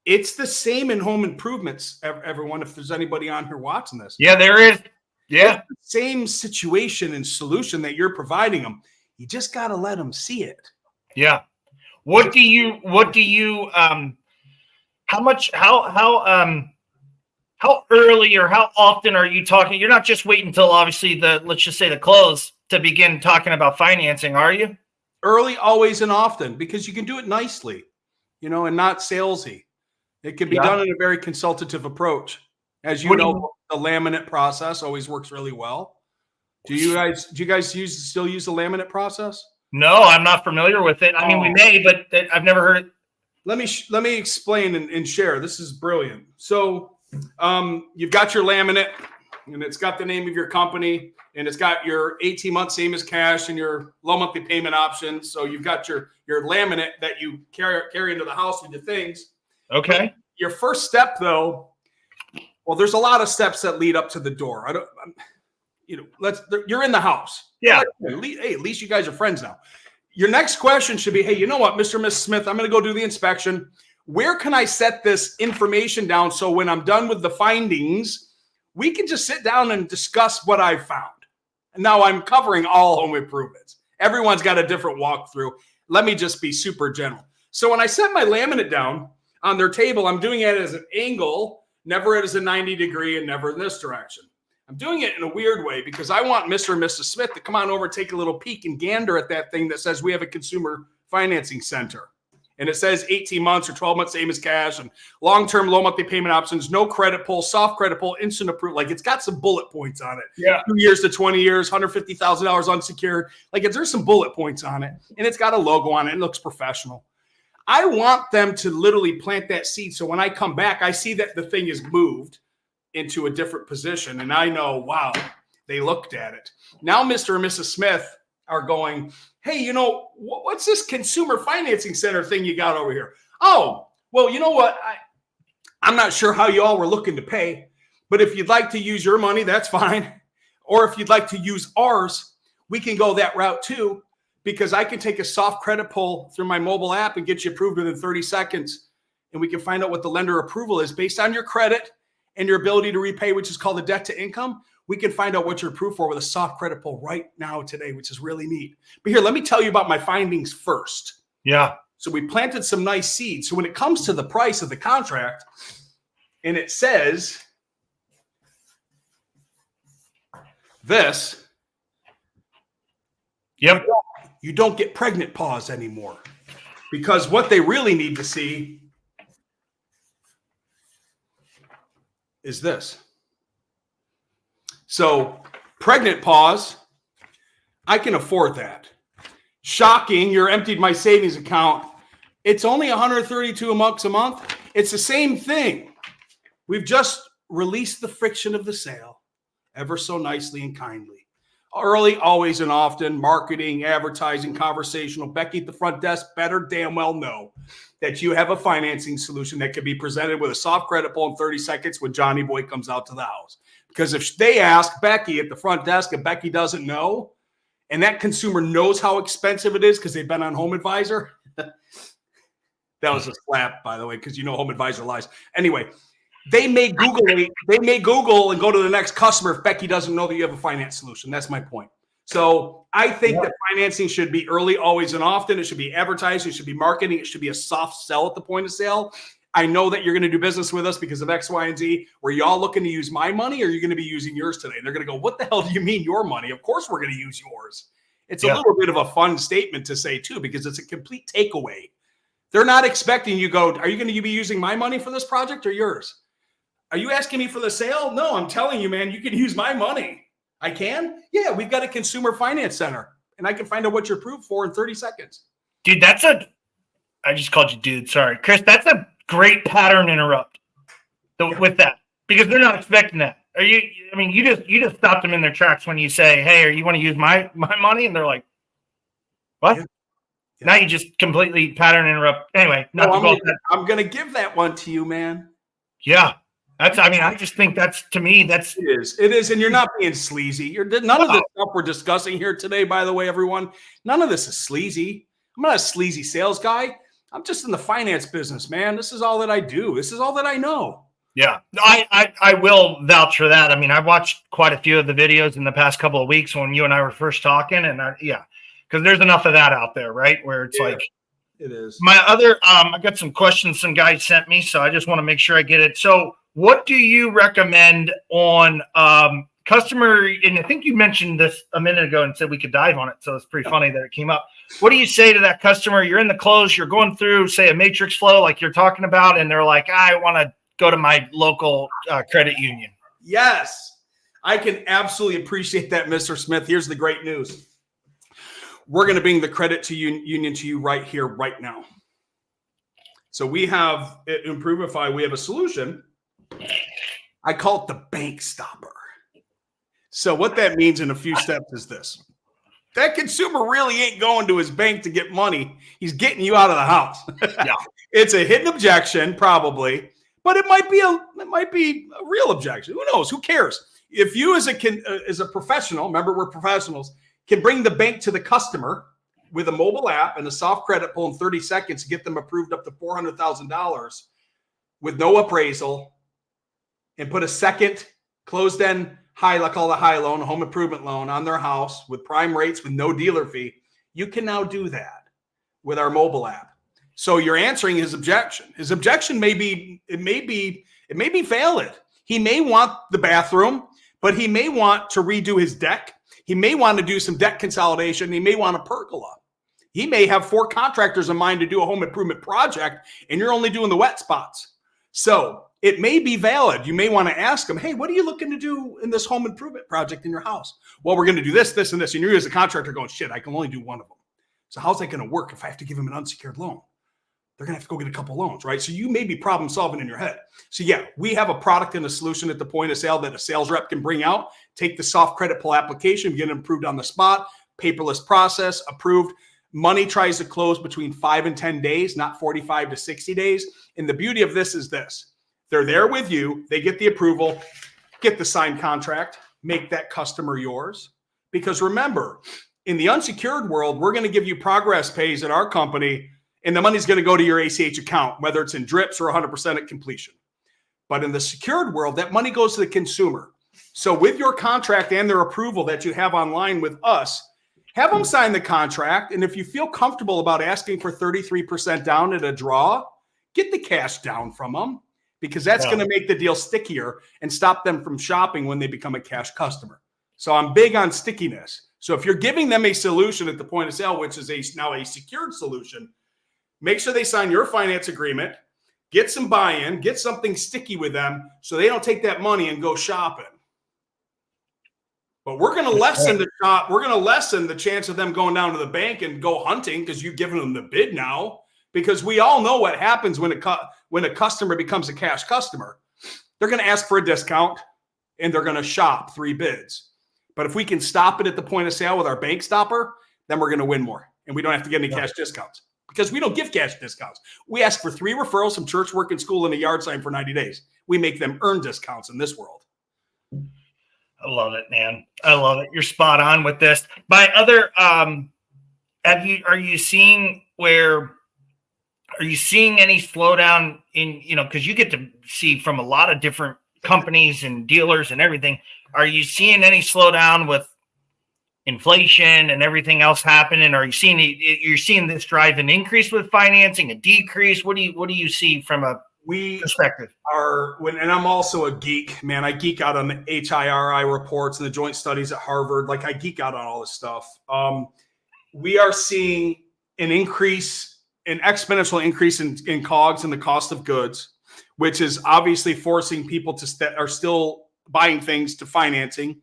It's the same in home improvements, everyone, if there's anybody on here watching this. Yeah, there is. Yeah. It's the same situation and solution that you're providing them. You just got to let them see it. Yeah. How early or how often are you talking? You're not just waiting until obviously let's just say the close to begin talking about financing, are you? Early, always, and often, because you can do it nicely, and not salesy. It can be done in a very consultative approach. As you know, the laminate process always works really well. Do you guys still use the laminate process? No, I'm not familiar with it. I mean, we may, but I've never heard it. Let me explain and share. This is brilliant. So you've got your laminate, and it's got the name of your company, and it's got your 18 months same as cash and your low monthly payment options. So you've got your laminate that you carry into the house with your things. Okay. But your first step, though, well, there's a lot of steps that lead up to the door. You're in the house. Yeah. Hey, at least you guys are friends now. Your next question should be, hey, you know what, Mr. and Mrs. Smith, I'm going to go do the inspection. Where can I set this information down so when I'm done with the findings, we can just sit down and discuss what I've found? And now I'm covering all home improvements. Everyone's got a different walkthrough. Let me just be super general. So when I set my laminate down on their table, I'm doing it as an angle, never as a 90 degree and never in this direction. I'm doing it in a weird way because I want Mr. and Mrs. Smith to come on over and take a little peek and gander at that thing that says we have a consumer financing center. And it says 18 months or 12 months, same as cash, and long-term low monthly payment options, no credit pull, soft credit pull, instant approval. Like it's got some bullet points on it. Yeah. 2 years to 20 years, $150,000 unsecured. Like there's some bullet points on it. And it's got a logo on it. It looks professional. I want them to literally plant that seed. So when I come back, I see that the thing is moved into a different position. And I know, wow, they looked at it. Now, Mr. and Mrs. Smith are going, hey, what's this consumer financing center thing you got over here? Oh, well, you know what? I'm not sure how you all were looking to pay, but if you'd like to use your money, that's fine. Or if you'd like to use ours, we can go that route too, because I can take a soft credit pull through my mobile app and get you approved within 30 seconds. And we can find out what the lender approval is based on your credit and your ability to repay, which is called the debt to income. We can find out what you're approved for with a soft credit pull right now today, which is really neat. But here, let me tell you about my findings first. Yeah. So we planted some nice seeds. So when it comes to the price of the contract, and it says this, yep, you don't get pregnant pause anymore, because what they really need to see is this. So pregnant pause, I can afford that. Shocking, you're emptied my savings account. It's only $132 a month. It's the same thing. We've just released the friction of the sale ever so nicely and kindly. Early, always, and often, marketing, advertising, conversational. Becky at the front desk better damn well know that you have a financing solution that can be presented with a soft credit pull in 30 seconds when Johnny Boy comes out to the house. Because if they ask Becky at the front desk and Becky doesn't know, and that consumer knows how expensive it is because they've been on Home Advisor. That was a slap, by the way, because Home Advisor lies. Anyway, they may Google and go to the next customer if Becky doesn't know that you have a finance solution. That's my point. So I think that financing should be early, always, and often. It should be advertising. It should be marketing. It should be a soft sell at the point of sale. I know that you're going to do business with us because of X, Y, and Z. Were y'all looking to use my money, or are you going to be using yours today? And they're going to go, what the hell do you mean your money? Of course we're going to use yours. It's a little bit of a fun statement to say, too, because it's a complete takeaway. They're not expecting you go, are you going to be using my money for this project or yours? Are you asking me for the sale? No, I'm telling you, man, you can use my money. I can? Yeah, we've got a consumer finance center, and I can find out what you're approved for in 30 seconds. Dude, I just called you dude. Sorry. Chris, that's a great pattern interrupt with that, because they're not expecting that. You just stopped them in their tracks when you say, hey, you want to use my money? And they're like, what? Yeah. Now you just completely pattern interrupt. Anyway, I'm going to give that one to you, man. Yeah. I just think it is. And you're not being sleazy. None of the stuff we're discussing here today, by the way, everyone, none of this is sleazy. I'm not a sleazy sales guy. I'm just in the finance business, man. This is all that I do. This is all that I know. Yeah, I will vouch for that. I mean, I've watched quite a few of the videos in the past couple of weeks when you and I were first talking, and because there's enough of that out there, right? Where it's like, it is. My other, I got some questions some guys sent me, so I just want to make sure I get it. So, what do you recommend on customer? And I think you mentioned this a minute ago and said we could dive on it, so it's pretty funny that it came up. What do you say to that customer? You're in the close, you're going through, say, a matrix flow like you're talking about, and they're like, I want to go to my local credit union. Yes, I can absolutely appreciate that, Mr. Smith. Here's the great news. We're going to bring the credit to union to you right here, right now. So we have at Improvifi, we have a solution. I call it the bank stopper. So what that means in a few steps is this. That consumer really ain't going to his bank to get money. He's getting you out of the house. Yeah. It's a hidden objection, probably. But it might be a real objection. Who knows? Who cares? If you as a professional, remember we're professionals, can bring the bank to the customer with a mobile app and a soft credit pull in 30 seconds to get them approved up to $400,000 with no appraisal, and put a second closed-end call it a high loan, a home improvement loan on their house with prime rates with no dealer fee, you can now do that with our mobile app. So you're answering his objection. His objection may be valid. He may want the bathroom, but he may want to redo his deck. He may want to do some debt consolidation. He may want a pergola. He may have 4 contractors in mind to do a home improvement project, and you're only doing the wet spots. So it may be valid. You may want to ask him, hey, what are you looking to do in this home improvement project in your house? Well, we're going to do this, this, and this. And you as a contractor going, shit, I can only do one of them. So how's that going to work if I have to give him an unsecured loan? They're going to have to go get a couple loans, right? So you may be problem solving in your head. So yeah, we have a product and a solution at the point of sale that a sales rep can bring out, take the soft credit pull application, get it approved on the spot, paperless process, approved. Money tries to close between 5 and 10 days, not 45 to 60 days. And the beauty of this is this. They're there with you. They get the approval, get the signed contract, make that customer yours. Because remember, in the unsecured world, we're going to give you progress pays at our company, and the money's going to go to your ACH account, whether it's in drips or 100% at completion. But in the secured world, that money goes to the consumer. So with your contract and their approval that you have online with us, have them sign the contract. And if you feel comfortable about asking for 33% down at a draw, get the cash down from them, because that's going to make the deal stickier and stop them from shopping when they become a cash customer. So I'm big on stickiness. So if you're giving them a solution at the point of sale, which is now a secured solution, make sure they sign your finance agreement, get some buy-in, get something sticky with them so they don't take that money and go shopping. But we're going to lessen the shop. We're going to lessen the chance of them going down to the bank and go hunting because you've given them the bid now, because we all know what happens when a customer becomes a cash customer. They're going to ask for a discount and they're going to shop 3 bids. But if we can stop it at the point of sale with our bank stopper, then we're going to win more. And we don't have to get any cash discounts, because we don't give cash discounts. We ask for 3 referrals from church, work, and school, and a yard sign for 90 days. We make them earn discounts in this world. I love it, man. I love it. You're spot on with this. By other, are you seeing any slowdown in, because you get to see from a lot of different companies and dealers and everything. Are you seeing any slowdown with inflation and everything else happening? Are you seeing you're seeing this drive an increase with financing, a decrease? What do you see from a perspective? And I'm also a geek, man. I geek out on the HIRI reports and the joint studies at Harvard. Like, I geek out on all this stuff. We are seeing an exponential increase in COGS and the cost of goods, which is obviously forcing people are still buying things to financing.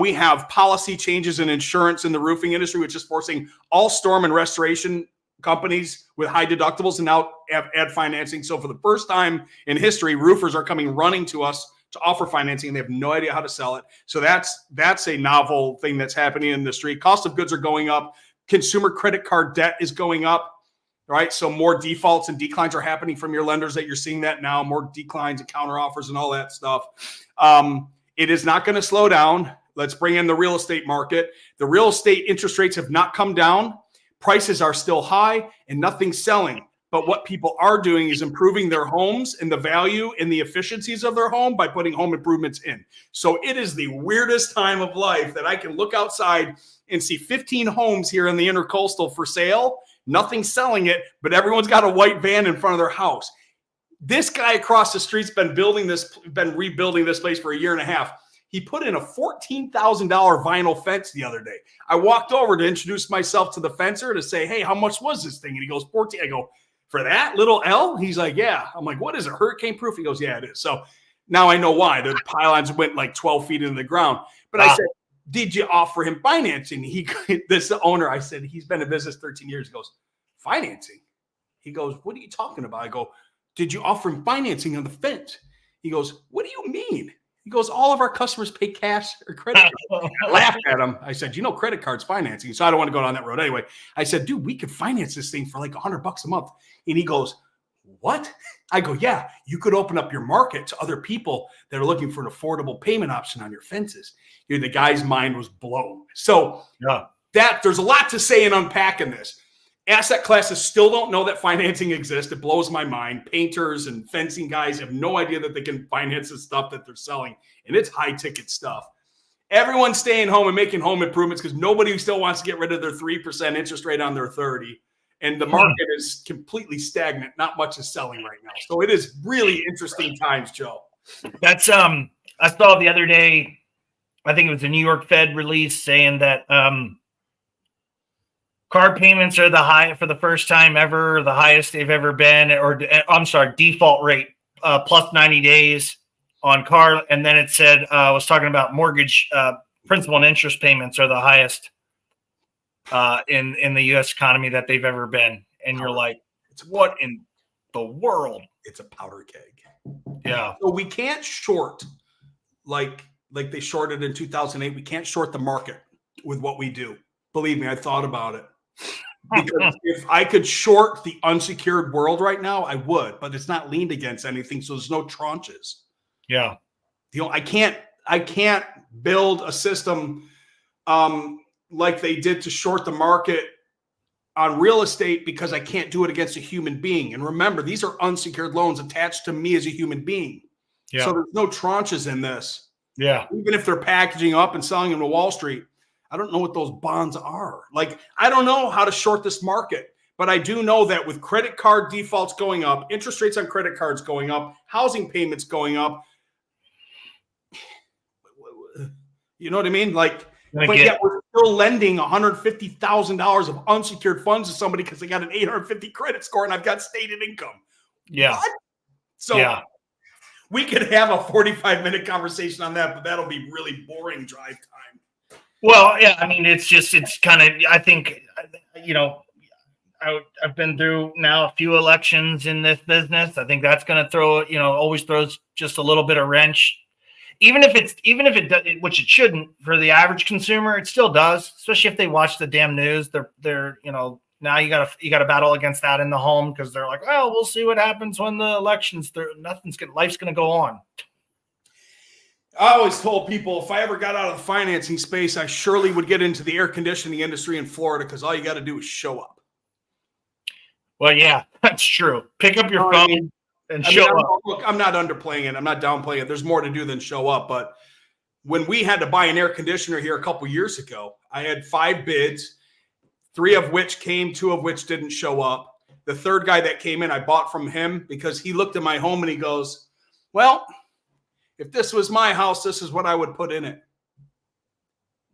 We have policy changes in insurance in the roofing industry, which is forcing all storm and restoration companies with high deductibles to now add financing. So for the first time in history, roofers are coming running to us to offer financing, and they have no idea how to sell it. So that's a novel thing that's happening in the industry. Cost of goods are going up. Consumer credit card debt is going up. Right. So more defaults and declines are happening from your lenders, that you're seeing that now, more declines and counter offers and all that stuff. It is not going to slow down. Let's bring in the real estate market. The real estate interest rates have not come down. Prices are still high and nothing's selling. But what people are doing is improving their homes and the value and the efficiencies of their home by putting home improvements in. So it is the weirdest time of life that I can look outside and see 15 homes here in the intercoastal for sale. Nothing's selling it, but everyone's got a white van in front of their house. This guy across the street's been rebuilding this place for a year and a half. He put in a $14,000 vinyl fence the other day. I walked over to introduce myself to the fencer to say, hey, how much was this thing? And he goes, 14. I go, for that little L? He's like, yeah. I'm like, what is it, hurricane proof? He goes, yeah, it is. So now I know why. The pylons went like 12 feet into the ground. But I said, did you offer him financing? This owner, I said, he's been in business 13 years. He goes, financing? He goes, what are you talking about? I go, did you offer him financing on the fence? He goes, what do you mean? He goes, all of our customers pay cash or credit card. I laughed at him. I said, credit cards financing. So I don't want to go down that road anyway. I said, dude, we could finance this thing for like $100 a month. And he goes, what? I go, yeah, you could open up your market to other people that are looking for an affordable payment option on your fences. The guy's mind was blown. So there's a lot to say and unpack in this. Asset classes still don't know that financing exists. It blows my mind. Painters and fencing guys have no idea that they can finance the stuff that they're selling, and it's high-ticket stuff. Everyone's staying home and making home improvements because nobody still wants to get rid of their 3% interest rate on their 30, and the market is completely stagnant. Not much is selling right now. So it is really interesting times, Joe. That's I saw the other day, I think it was a New York Fed release saying that car payments are the high for the first time ever, the highest they've ever been, or I'm sorry, default rate plus 90 days on car. And then it said, was talking about mortgage principal and interest payments are the highest in the U.S. economy that they've ever been. And you're like, what in the world? It's a powder keg. Yeah. So we can't short like they shorted in 2008. We can't short the market with what we do. Believe me, I thought about it. Because if I could short the unsecured world right now, I would, but it's not leaned against anything, so there's no tranches. Yeah. I can't build a system like they did to short the market on real estate because I can't do it against a human being. And remember, these are unsecured loans attached to me as a human being. Yeah. So there's no tranches in this. Yeah. Even if they're packaging up and selling them to Wall Street, I don't know what those bonds are. Like, I don't know how to short this market, but I do know that with credit card defaults going up, interest rates on credit cards going up, housing payments going up, you know what I mean? Like, but yet we're still lending $150,000 of unsecured funds to somebody because they got an 850 credit score and I've got stated income. Yeah. What? So we could have a 45-minute conversation on that, but that'll be really boring drive time. Well, yeah, I mean, it's kind of, I think, I've been through now a few elections in this business. I think that's going to throw, always throws just a little bit of wrench. Even if it does, which it shouldn't for the average consumer, it still does, especially if they watch the damn news. They're now you gotta battle against that in the home because they're like, oh, we'll see what happens when the elections. Life's gonna go on. I always told people if I ever got out of the financing space, I surely would get into the air conditioning industry in Florida because all you got to do is show up. Well, yeah, that's true. Pick up your phone and show up. Look, I'm not underplaying it. I'm not downplaying it. There's more to do than show up. But when we had to buy an air conditioner here a couple years ago, I had 5 bids, 3 of which came, 2 of which didn't show up. The third guy that came in, I bought from him because he looked at my home and he goes, well, if this was my house, this is what I would put in it.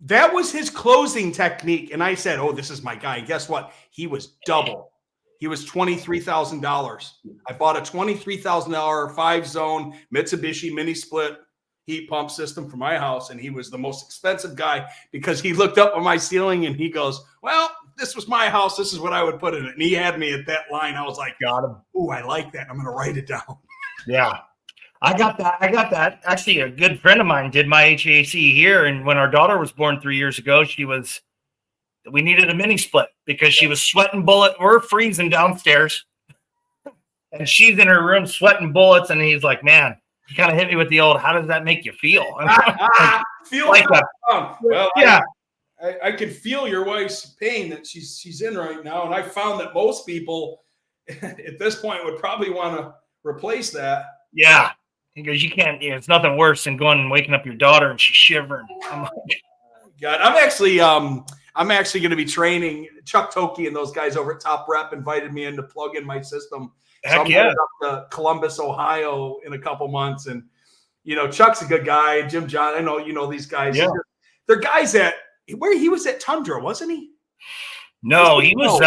That was his closing technique. And I said, oh, this is my guy. And guess what? He was double. He was $23,000. I bought a $23,000 5-zone Mitsubishi mini split heat pump system for my house. And he was the most expensive guy because he looked up on my ceiling and he goes, well, if this was my house, this is what I would put in it. And he had me at that line. I was like, got him. Ooh, I like that. I'm going to write it down. Yeah. I got that. Actually, a good friend of mine did my HVAC here. And when our daughter was born 3 years ago, we needed a mini split because she was sweating bullets. We're freezing downstairs. And she's in her room sweating bullets. And he's like, man, he kind of hit me with the old, how does that make you feel? Feel like that. Well, yeah. I can feel your wife's pain that she's in right now. And I found that most people at this point would probably want to replace that. Yeah. Because you can't, it's nothing worse than going and waking up your daughter and she's shivering. I'm like, God, I'm actually going to be training Chuck Toki and those guys over at Top Rep invited me in to plug in my system. So I'm headed up to Columbus, Ohio in a couple months. And, Chuck's a good guy. Jim John, I know these guys. Yeah. They're guys where he was at Tundra, wasn't he? No, he was,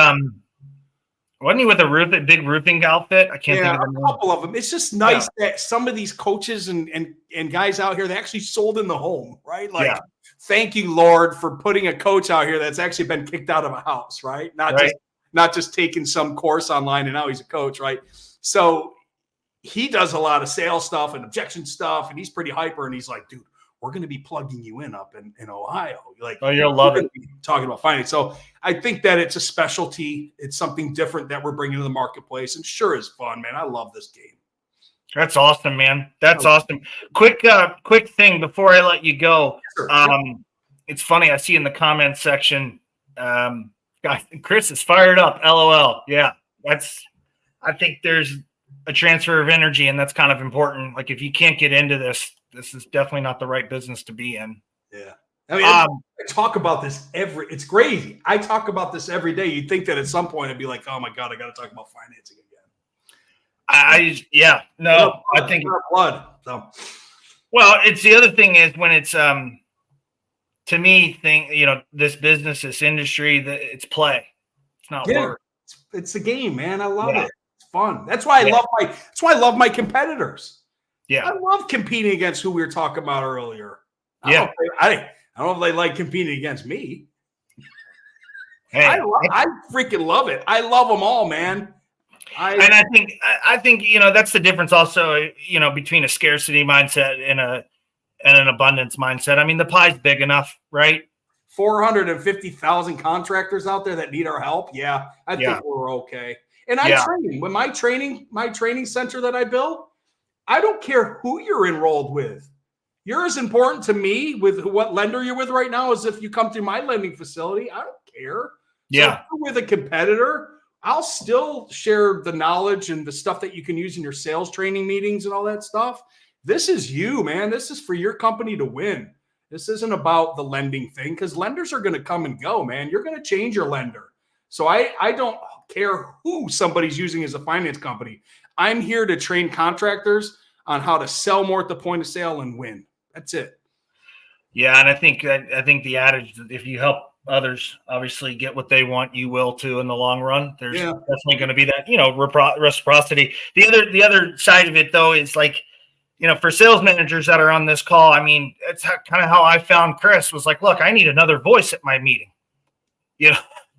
wasn't he with a big roofing outfit? I can't think of the name. A couple of them. It's just nice that some of these coaches and guys out here, they actually sold in the home, right? Like, thank you, Lord, for putting a coach out here that's actually been kicked out of a house, right? Not just taking some course online and now he's a coach, right? So he does a lot of sales stuff and objection stuff, and he's pretty hyper. And he's like, dude, we're going to be plugging you in up in Ohio. Like, oh, you'll love it. Talking about finance. So I think that it's a specialty. It's something different that we're bringing to the marketplace, and sure is fun, man. I love this game. That's awesome, man. That's awesome. Quick thing before I let you go. Sure. It's funny. I see in the comments section, Chris is fired up. LOL. Yeah, I think there's a transfer of energy, and that's kind of important. Like, if you can't get into this is definitely not the right business to be in. Yeah. I mean, I talk about this it's crazy. I talk about this every day. You'd think that at some point I'd be like, oh my God, I got to talk about financing again. I think blood. So. Well, it's the other thing is when it's, to me, this business, this industry, it's play. It's not work. It's a game, man. I love it. It's fun. That's why I love my competitors. Yeah, I love competing against who we were talking about earlier. I don't know if they like competing against me. Hey, I freaking love it. I love them all, man. I think that's the difference also, between a scarcity mindset and an abundance mindset. I mean, the pie's big enough, right? 450,000 contractors out there that need our help. Yeah, I think we're okay. And I train with my training center that I built. I don't care who you're enrolled with. You're as important to me with what lender you're with right now as if you come to my lending facility. I don't care. Yeah. So if you're with a competitor, I'll still share the knowledge and the stuff that you can use in your sales training meetings and all that stuff. This is you, man. This is for your company to win. This isn't about the lending thing because lenders are going to come and go, man. You're going to change your lender. So I don't care who somebody's using as a finance company. I'm here to train contractors on how to sell more at the point of sale and win. That's it. Yeah, and I think the adage that if you help others obviously get what they want, you will too in the long run. There's definitely going to be that, reciprocity. The other side of it though is like, for sales managers that are on this call, I mean, it's kind of how I found Chris was like, look, I need another voice at my meeting.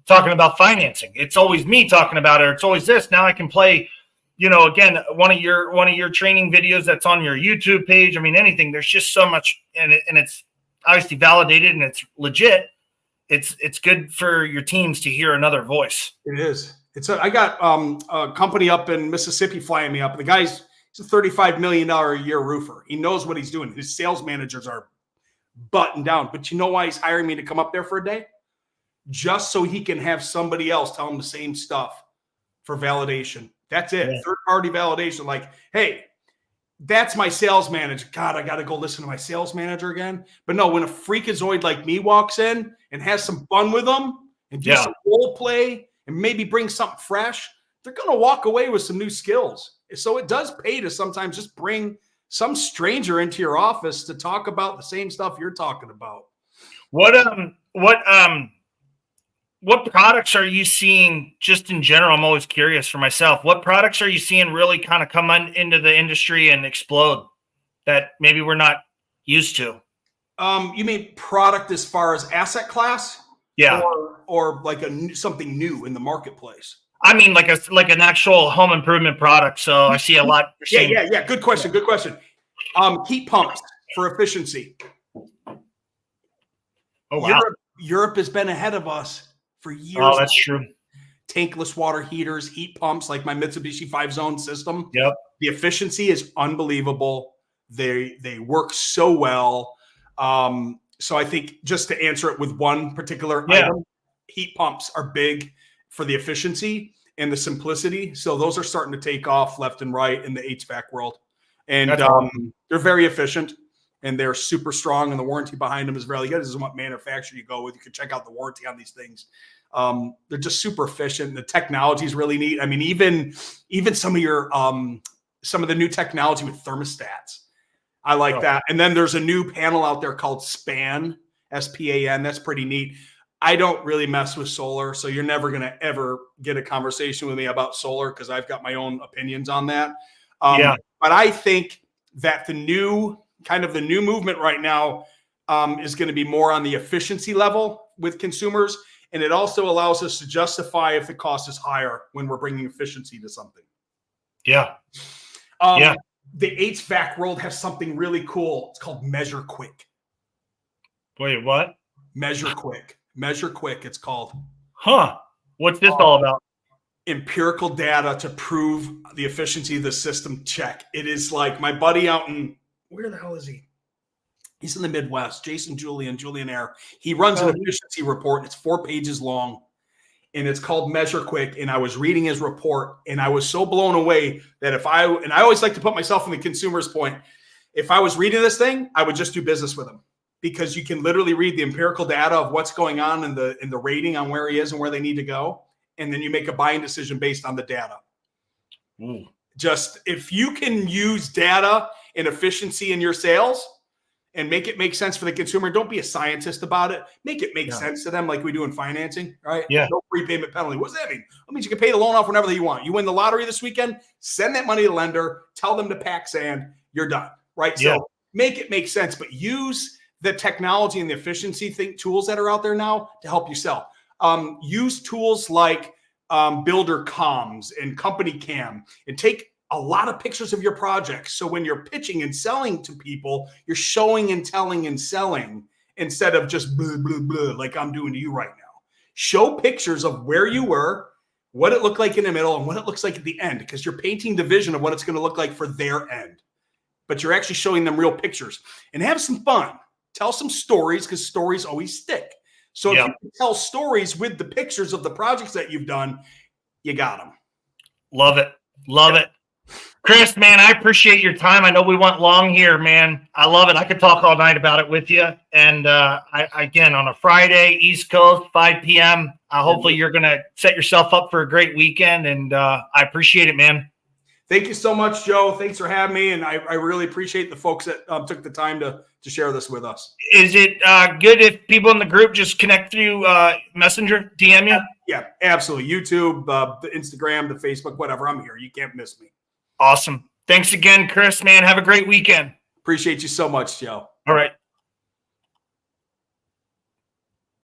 Talking about financing. It's always me talking about it. Or it's always this. Now I can play, again, one of your training videos that's on your YouTube page. I mean, anything. There's just so much, and it's obviously validated and it's legit. It's good for your teams to hear another voice. It is. I got a company up in Mississippi flying me up. The guy's a $35 million a year roofer. He knows what he's doing. His sales managers are buttoned down. But you know why he's hiring me to come up there for a day? Just so he can have somebody else tell him the same stuff for validation. That's it. Yeah. Third-party validation. Like, hey, that's my sales manager. God, I got to go listen to my sales manager again. But no, when a freakazoid like me walks in and has some fun with them and do some role play and maybe bring something fresh, they're going to walk away with some new skills. So it does pay to sometimes just bring some stranger into your office to talk about the same stuff you're talking about. What products are you seeing just in general? I'm always curious for myself. What products are you seeing really kind of come into the industry and explode that maybe we're not used to? You mean product as far as asset class? Yeah. Or like something new in the marketplace? I mean, like an actual home improvement product. So I see a lot. Yeah. Good question. Heat pumps for efficiency. Oh, wow. Europe has been ahead of us for years. Oh, that's true. Tankless water heaters, heat pumps, like my Mitsubishi 5-zone system. Yep. The efficiency is unbelievable. They work so well. So I think just to answer it with one particular item, heat pumps are big for the efficiency. and the simplicity. So those are starting to take off left and right in the HVAC world. And they're very efficient and they're super strong. And the warranty behind them is really good. This is what manufacturer you go with. You can check out the warranty on these things. They're just super efficient. The technology is really neat. I mean, even some of your some of the new technology with thermostats. I like that. And then there's a new panel out there called SPAN, SPAN. That's pretty neat. I don't really mess with solar, so you're never going to ever get a conversation with me about solar because I've got my own opinions on that. But I think that the new movement right now is going to be more on the efficiency level with consumers. And it also allows us to justify if the cost is higher when we're bringing efficiency to something. Yeah. The HVAC world has something really cool. It's called Measure Quick. Wait, what? Measure Quick. Measure Quick, it's called. Huh. What's this all about? Empirical data to prove the efficiency of the system. Check. It is like my buddy out in, where the hell is he? He's in the Midwest, Jason Julian Air. He runs an efficiency report. It's 4 pages long, and it's called Measure Quick. And I was reading his report, and I was so blown away that I always like to put myself in the consumer's point. If I was reading this thing, I would just do business with him because you can literally read the empirical data of what's going on in the rating on where he is and where they need to go. And then you make a buying decision based on the data. Ooh. Just if you can use data and efficiency in your sales, and make it make sense for the consumer. Don't be a scientist about it. Make it make sense to them like we do in financing, right? Yeah. No prepayment penalty. What does that mean? That means you can pay the loan off whenever you want. You win the lottery this weekend, send that money to the lender, tell them to pack sand, you're done, right? Yeah. So make it make sense, but use the technology and the efficiency tools that are out there now to help you sell. Use tools like Builder Comms and Company Cam and take a lot of pictures of your projects. So when you're pitching and selling to people, you're showing and telling and selling instead of just blah, blah, blah, like I'm doing to you right now. Show pictures of where you were, what it looked like in the middle, and what it looks like at the end, because you're painting the vision of what it's going to look like for their end. But you're actually showing them real pictures and have some fun. Tell some stories because stories always stick. So if you can tell stories with the pictures of the projects that you've done, you got them. Love it. Love it. Chris, man, I appreciate your time. I know we went long here, man. I love it. I could talk all night about it with you. And again, on a Friday, East Coast, 5 p.m., hopefully you're going to set yourself up for a great weekend. And I appreciate it, man. Thank you so much, Joe. Thanks for having me. And I really appreciate the folks that took the time to share this with us. Is it good if people in the group just connect through Messenger, DM you? Yeah, absolutely. YouTube, the Instagram, the Facebook, whatever. I'm here. You can't miss me. Awesome. Thanks again, Chris, man. Have a great weekend. Appreciate you so much, Joe. All right.